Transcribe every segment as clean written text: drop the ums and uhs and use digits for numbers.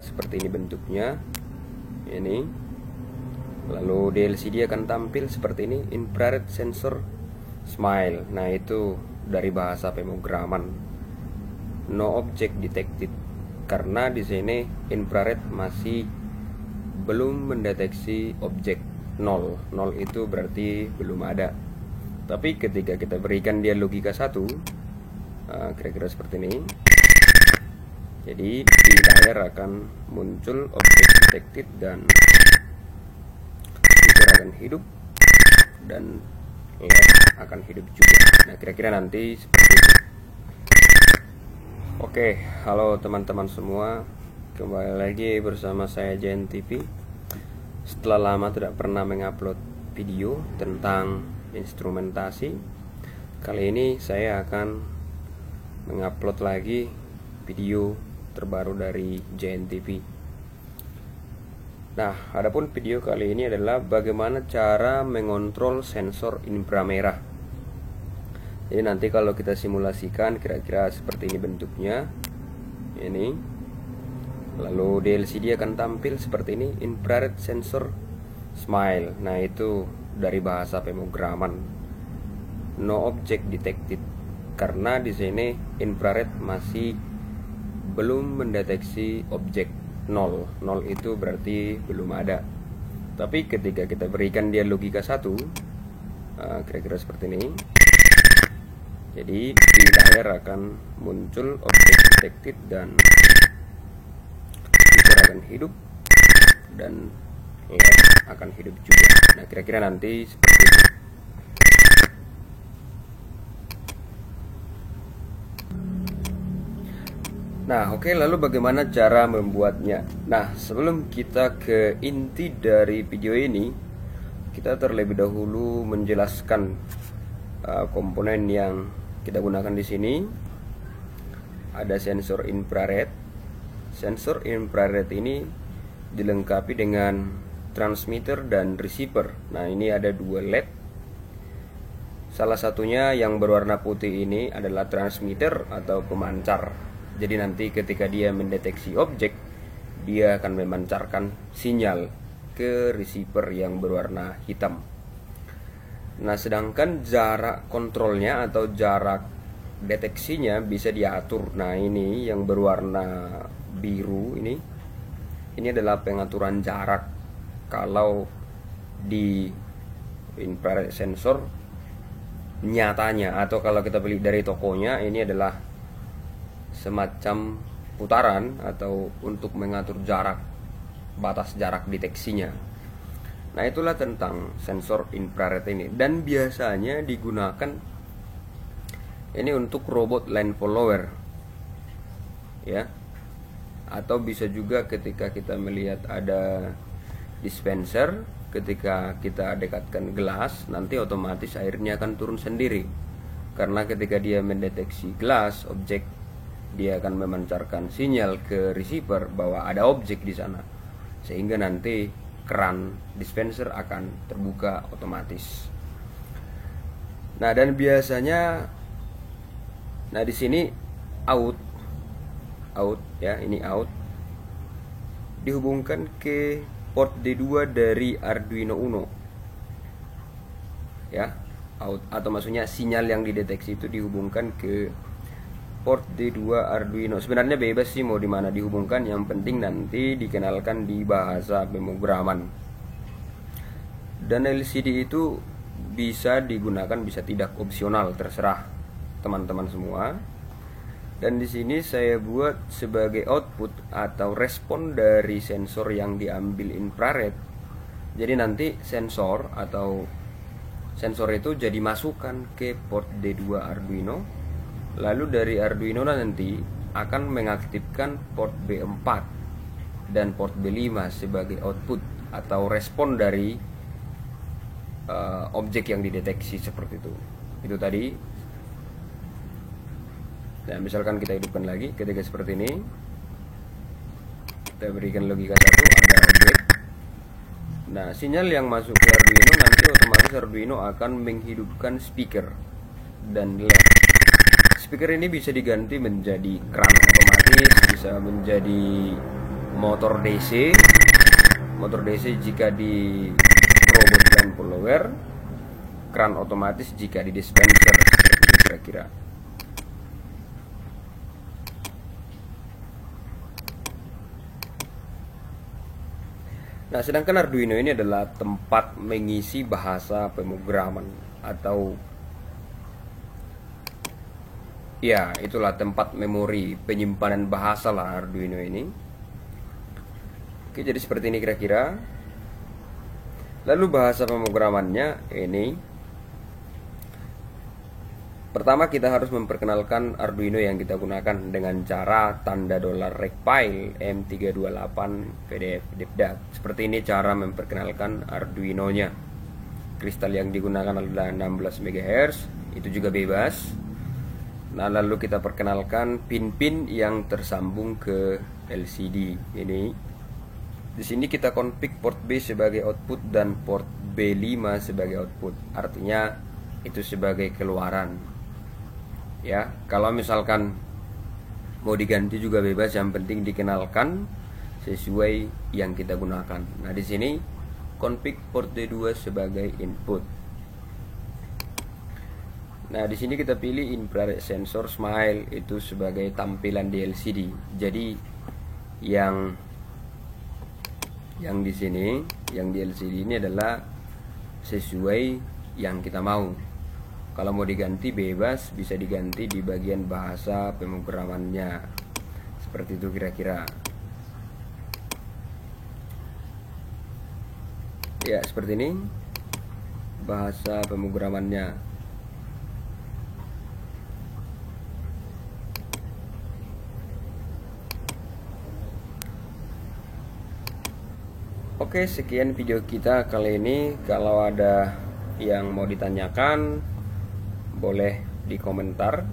seperti ini bentuknya ini. Lalu di LCD akan tampil seperti ini, infrared sensor smile. Nah, itu dari bahasa pemrograman, no object detected, karena di sini infrared masih belum mendeteksi objek. 0 itu berarti belum ada. Tapi ketika kita berikan dia logika 1, kira-kira seperti ini, jadi di layar akan muncul objek detected dan fitur akan hidup dan LED akan hidup juga. Nah, kira-kira nanti seperti itu. Oke, halo teman-teman semua, kembali lagi bersama saya Jen TV. Setelah lama tidak pernah mengupload video tentang instrumentasi, kali ini saya akan mengupload lagi video terbaru dari Jen TV. Nah, adapun video kali ini adalah bagaimana cara mengontrol sensor inframerah. Jadi nanti kalau kita simulasikan kira-kira seperti ini bentuknya ini. Lalu di LCD akan tampil seperti ini, infrared sensor smile. Nah, itu dari bahasa pemrograman, no object detected, karena di sini infrared masih belum mendeteksi objek. 0 itu berarti belum ada. Tapi ketika kita berikan dia logika 1, kira-kira seperti ini, jadi di layar akan muncul objek detected dan fitur akan hidup dan LED akan hidup juga. Nah, kira-kira nanti seperti itu. Nah, oke, lalu bagaimana cara membuatnya? Nah, sebelum kita ke inti dari video ini, kita terlebih dahulu menjelaskan komponen yang kita gunakan di sini. Ada sensor infrared. Sensor infrared ini dilengkapi dengan transmitter dan receiver. Nah, ini ada 2 LED. Salah satunya yang berwarna putih ini adalah transmitter atau pemancar. Jadi nanti ketika dia mendeteksi objek, dia akan memancarkan sinyal ke receiver yang berwarna hitam. Nah, sedangkan jarak kontrolnya atau jarak deteksinya bisa diatur. Nah, ini yang berwarna biru ini adalah pengaturan jarak. Kalau di infrared sensor nyatanya, atau kalau kita beli dari tokonya, ini adalah semacam putaran atau untuk mengatur jarak, batas jarak deteksinya. Nah, itulah tentang sensor infrared ini, dan biasanya digunakan ini untuk robot line follower ya, atau bisa juga ketika kita melihat ada dispenser, ketika kita dekatkan gelas, nanti otomatis airnya akan turun sendiri, karena ketika dia mendeteksi gelas objek, dia akan memancarkan sinyal ke receiver bahwa ada objek di sana, sehingga nanti keran dispenser akan terbuka otomatis. Nah, dan biasanya, nah di sini out ya, ini out dihubungkan ke port D2 dari Arduino Uno ya, out, atau maksudnya sinyal yang dideteksi itu dihubungkan ke port D2 Arduino. Sebenarnya bebas sih mau dimana dihubungkan, yang penting nanti dikenalkan di bahasa pemrograman. Dan LCD itu bisa digunakan, bisa tidak, opsional, terserah teman-teman semua. Dan di sini saya buat sebagai output atau respon dari sensor yang diambil infrared. Jadi nanti sensor itu jadi masukkan ke port D2 Arduino. Lalu dari Arduino nanti akan mengaktifkan port B4 dan port B5 sebagai output atau respon dari objek yang dideteksi seperti itu. Itu tadi. Nah, misalkan kita hidupkan lagi ketika seperti ini, kita berikan logika 1, ada objek. Nah, sinyal yang masuk ke Arduino nanti otomatis Arduino akan menghidupkan speaker dan LED. Speaker ini bisa diganti menjadi keran otomatis, bisa menjadi motor DC. Motor DC jika di robot dan follower, keran otomatis jika di dispenser. Seperti kira-kira. Nah, sedangkan Arduino ini adalah tempat mengisi bahasa pemrograman atau ya, itulah tempat memori penyimpanan bahasa lah Arduino ini. Oke, jadi seperti ini kira-kira. Lalu bahasa pemrogramannya ini. Pertama kita harus memperkenalkan Arduino yang kita gunakan dengan cara tanda $recpile M328 PDF DevDAT. Seperti ini cara memperkenalkan Arduino-nya. Kristal yang digunakan adalah 16 MHz, itu juga bebas. Nah, lalu kita perkenalkan pin-pin yang tersambung ke LCD ini. Di sini kita config port B sebagai output dan port B5 sebagai output. Artinya itu sebagai keluaran. Ya, kalau misalkan mau diganti juga bebas, yang penting dikenalkan sesuai yang kita gunakan. Nah, di sini config port D2 sebagai input. Nah, di sini kita pilih infrared sensor smile itu sebagai tampilan di LCD. Jadi yang di sini, yang di LCD ini adalah sesuai yang kita mau. Kalau mau diganti bebas, bisa diganti di bagian bahasa pemrogramannya. Seperti itu kira-kira. Ya, seperti ini bahasa pemrogramannya. Oke, sekian video kita kali ini. Kalau ada yang mau ditanyakan, boleh di komentar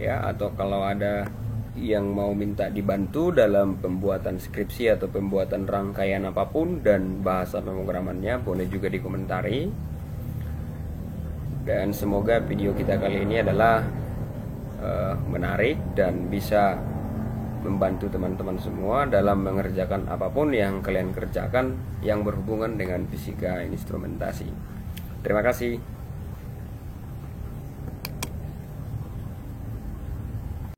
ya, atau kalau ada yang mau minta dibantu dalam pembuatan skripsi atau pembuatan rangkaian apapun dan bahasa pemrogramannya, boleh juga dikomentari. Dan semoga video kita kali ini adalah menarik dan bisa membantu teman-teman semua dalam mengerjakan apapun yang kalian kerjakan yang berhubungan dengan fisika instrumentasi. Terima kasih.